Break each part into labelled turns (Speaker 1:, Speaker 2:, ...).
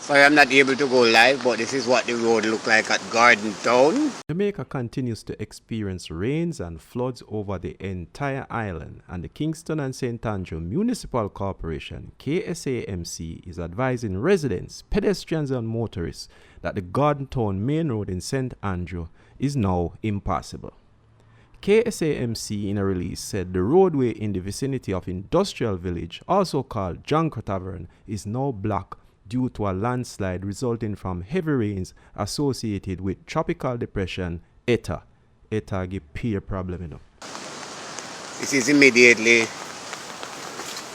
Speaker 1: Sorry, I'm not able to go live, but this is what the road look like at Garden Town.
Speaker 2: Jamaica continues to experience rains and floods over the entire island, and the Kingston and St. Municipal Corporation, KSAMC, is advising residents, pedestrians and motorists that the Garden Town main road in St. Andrew is now impassable. KSAMC in a release said the roadway in the vicinity of Industrial Village, also called Johncrow Tavern, is now blocked due to a landslide resulting from heavy rains associated with Tropical Depression ETA. ETA give peer problem, you know.
Speaker 1: This is immediately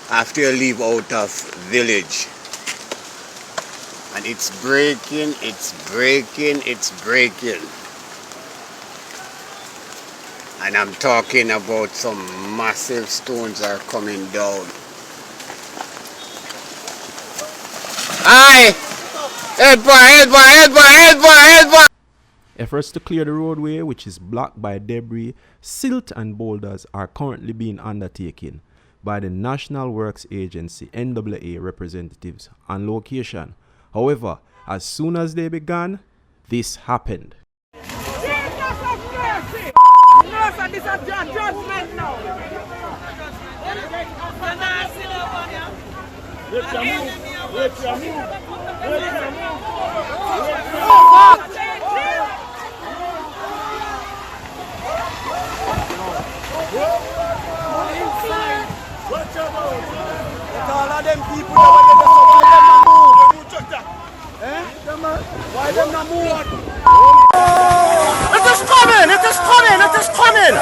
Speaker 1: after you leave out of village. And it's breaking, it's breaking, it's breaking. And I'm talking about some massive stones are coming down. Aye! Head boy!
Speaker 2: Efforts to clear the roadway, which is blocked by debris, silt and boulders, are currently being undertaken by the National Works Agency NAA representatives on location. However, as soon as they began, this happened.
Speaker 3: This is judgment now. All of them people why them not move? It is coming! It is coming! It is coming!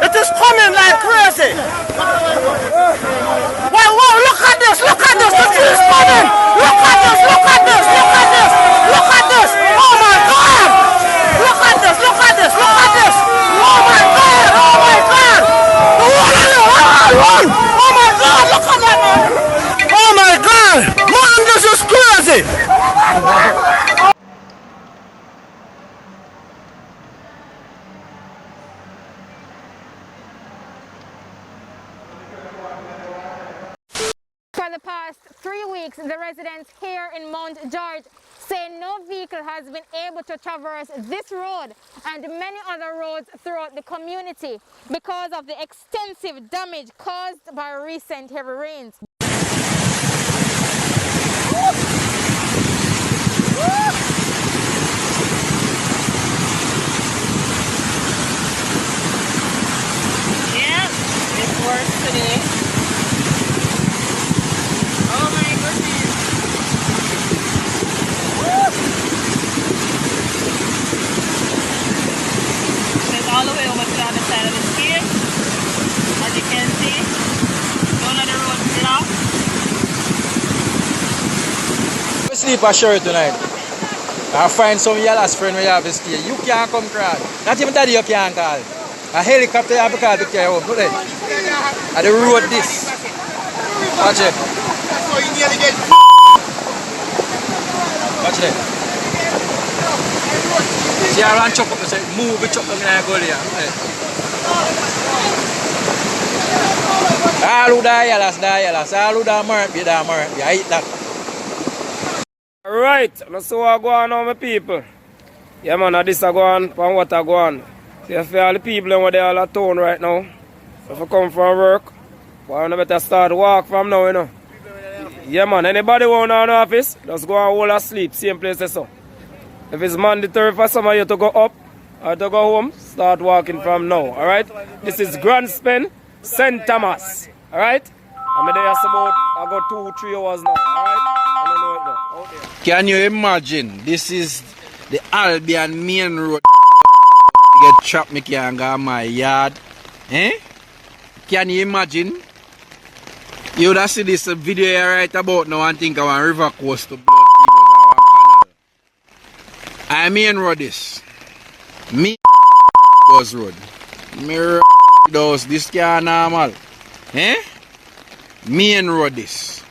Speaker 3: It is coming like crazy! Wow, look at this! Look at this! The tree is coming! Look at this! Look at this! Look at this! Look at this! Oh my God! Look at this! Look at this! Look at this! Oh my God! Oh my God! Run! Oh my God! Look at that, man! Oh my God! Man, this is crazy!
Speaker 4: For the past 3 weeks, the residents here in Mount George say no vehicle has been able to traverse this road and many other roads throughout the community because of the extensive damage caused by recent heavy rains. Yeah, it's worse today. Oh my goodness. It's all the way over to the other side of the street. As you can see, none of the road blocked.
Speaker 5: We sleep ashore tonight. I find some yellow friend we have to stay. You can't come crowd. Not even daddy you can't call. A helicopter you have to call to carry home. Look at it. At the road this. Watch it. Watch it. See I run chop up and say move the chop down in the gully here. All who die yellows. All who die mark. I eat that.
Speaker 6: Right, let's see what go on now, my people. Yeah man, this is go on and what I go on. See for all the people over there all at town right now. If you come from work, well, you better start walk from now, you know. Yeah man, anybody want on office, just go and hold asleep, same place as so. If it's mandatory for some of you to go up or to go home, start walking from now, alright? This is Grand Spen, St. Thomas, alright? I'm there about, I got 2-3 hours now, alright? I don't know it now. Out there.
Speaker 5: Can you imagine? This is the Albion main road. Get trapped, me can't go my yard. Eh? Can you imagine? You would have seen this video here right about now and think of a river coast to blood people or a canal. I main road this. Me bus road. Me those this can't normal. Eh? Main road this.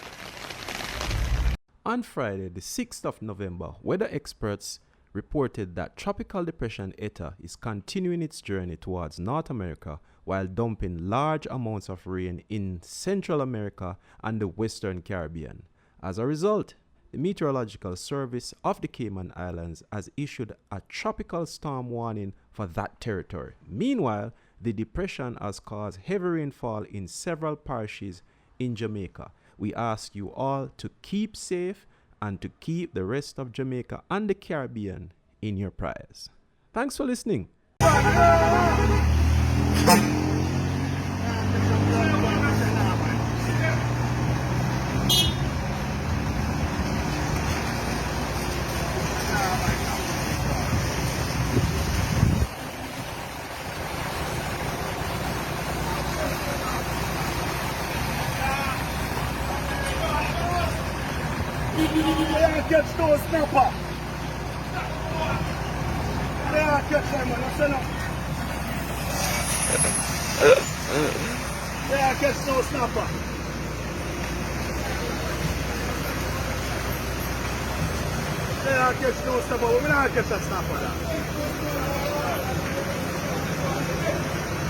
Speaker 2: On Friday, the 6th of November, weather experts reported that Tropical Depression ETA is continuing its journey towards North America while dumping large amounts of rain in Central America and the Western Caribbean. As a result, the Meteorological Service of the Cayman Islands has issued a tropical storm warning for that territory. Meanwhile, the depression has caused heavy rainfall in several parishes in Jamaica. We ask you all to keep safe and to keep the rest of Jamaica and the Caribbean in your prayers. Thanks for listening.
Speaker 3: Catch those snapper. Yeah, catch them, man. That's enough. Yeah, catch those snapper. Yeah, catch those snapper. We're not catch that snapper.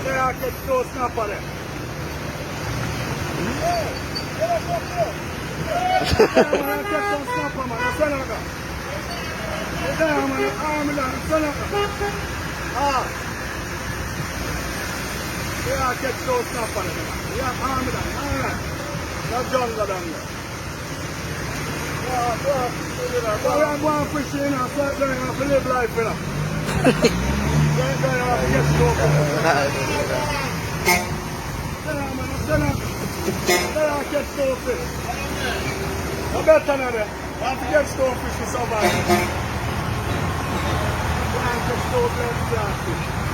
Speaker 3: Yeah, catch those snapper there. Yeah, man, catch some snapper, man. That's enough. Yeah, man, arm down. That's enough. Ah. Yeah, catch those snapper there, man. Yeah, arm down. Alright. That's jungle down there. Yeah, go on. I'm going fishing, you know. So I'm going to live life, you know. Then going to get stoked. Yeah, man, that's enough. Yeah, catch those fish. I better than that. I have to get stonefish to survive. I have to get stonefish to survive.